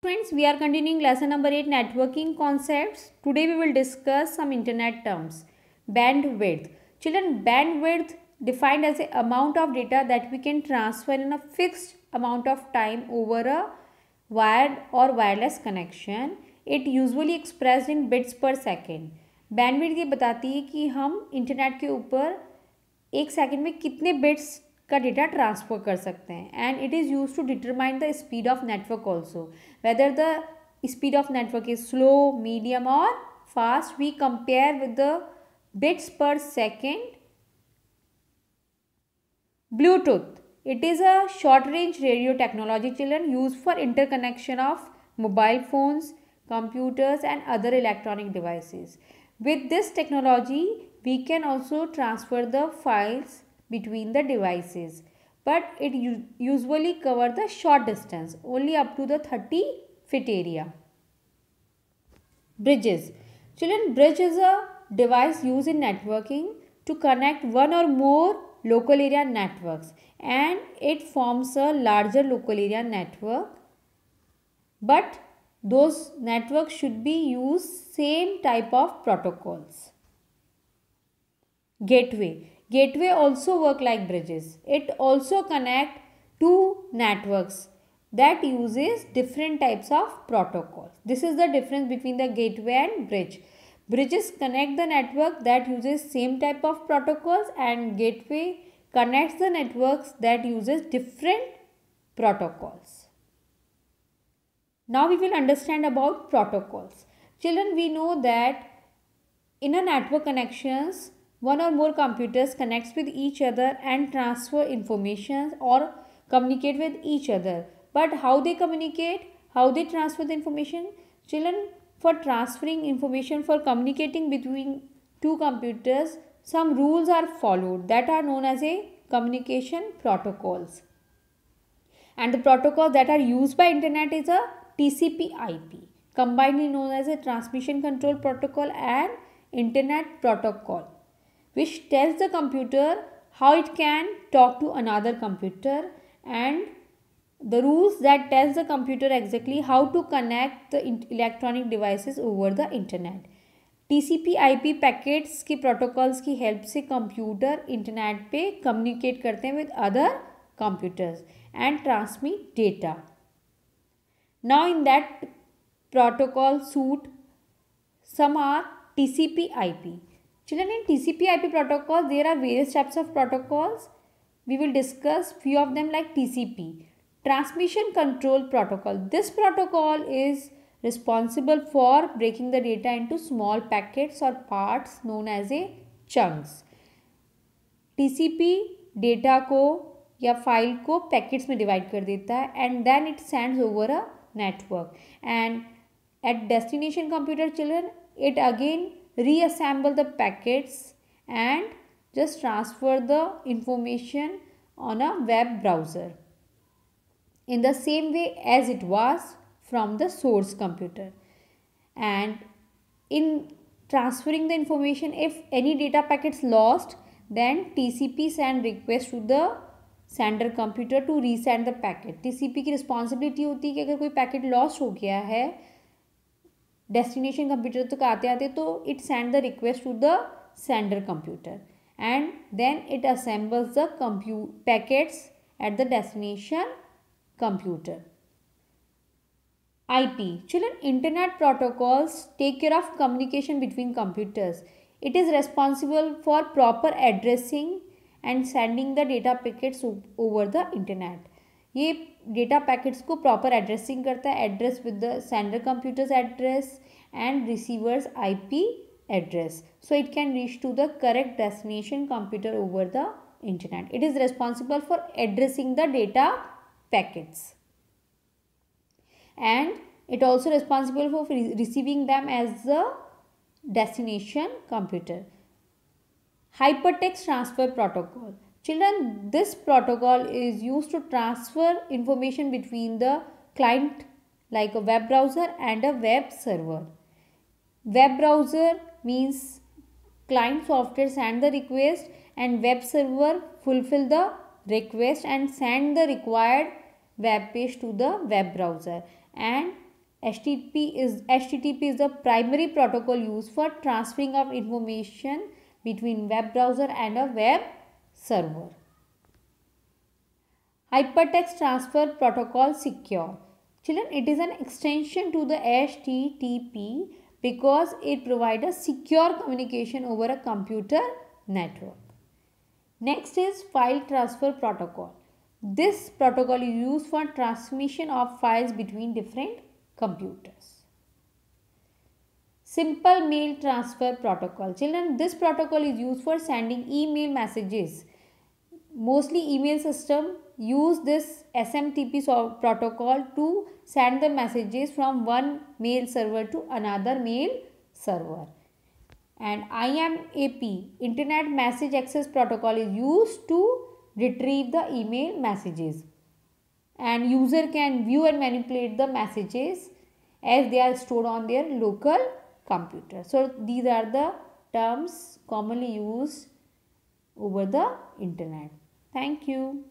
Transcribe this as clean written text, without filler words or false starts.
Friends, we are continuing lesson number 8, networking concepts. Today we will discuss some internet terms. Bandwidth. Children, bandwidth defined as the amount of data that we can transfer in a fixed amount of time over a wired or wireless connection. It usually expressed in bits per second. Bandwidth ये बताती है कि हम internet के ऊपर एक second में कितने बिट्स का डेटा ट्रांसफर कर सकते हैं. And it is use to determine the speed of network also, whether the speed of network is slow, medium और fast. We compare with the bits per second. Bluetooth, it is a short range radio technology, children, used for interconnection of mobile phones, computers and other electronic devices. With this technology we can also transfer the files between the devices, but it usually cover the short distance, only up to the 30 feet area. Bridges. Children, bridge is a device used in networking to connect one or more local area networks, and it forms a larger local area network, but those networks should be use same type of protocols. Gateway also work like bridges. It also connect two networks that uses different types of protocols. This is the difference between the gateway and bridge. Bridges connect the network that uses same type of protocols, and gateway connects the networks that uses different protocols. Now we will understand about protocols. Children, we know that in a network connections, one or more computers connects with each other and transfer information or communicate with each other. But how they communicate, how they transfer the information? Children, for transferring information, for communicating between two computers, some rules are followed that are known as a communication protocols. And the protocols that are used by internet is a TCP/IP, combinedly known as a transmission control protocol and internet protocol, which tells the computer how it can talk to another computer, and the rules that tells the computer exactly how to connect the electronic devices over the internet. TCP/IP packets की protocols की help से computer internet पे communicate करते हैं with other computers and transmit data. Now in that protocol suite, some are TCP/IP. Children, in TCP/IP protocol there are various types of protocols. We will discuss few of them, like TCP, Transmission Control Protocol. This protocol is responsible for breaking the data into small packets or parts known as a chunks. TCP data को या file को packets में divide कर देता है, and then it sends over a network, and at destination computer children it again reassemble the packets and just transfer the information on a web browser in the same way as it was from the source computer. And in transferring the information, if any data packets lost, then TCP send request to the sender computer to resend the packet. TCP की responsibility होती है कि अगर कोई packet lost हो गया है destination computer तक आते आते, तो it send the request to the sender computer, and then it assembles the packets at the destination computer. IP. Children, internet protocols take care of communication between computers. It is responsible for proper addressing and sending the data packets over the internet. ये data packets को proper addressing करता है, address with the sender computers address and receivers IP address, so it can reach to the correct destination computer over the internet. It is responsible for addressing the data packets, and it also responsible for receiving them as the destination computer. Hypertext Transfer Protocol. Children, this protocol is used to transfer information between the client like a web browser and a web server. Web browser means client software send the request, and web server fulfill the request and send the required web page to the web browser, and HTTP is the primary protocol used for transferring of information between web browser and a web server. Hypertext Transfer Protocol secure. Children, it is an extension to the HTTP because it provides a secure communication over a computer network. Next is File Transfer Protocol. This protocol is used for transmission of files between different computers. Simple Mail Transfer Protocol. Children, this protocol is used for sending email messages. Mostly email system use this SMTP protocol to send the messages from one mail server to another mail server. And IMAP, Internet Message Access Protocol, is used to retrieve the email messages. And user can view and manipulate the messages as they are stored on their local computer. So these are the terms commonly used over the internet. Thank you.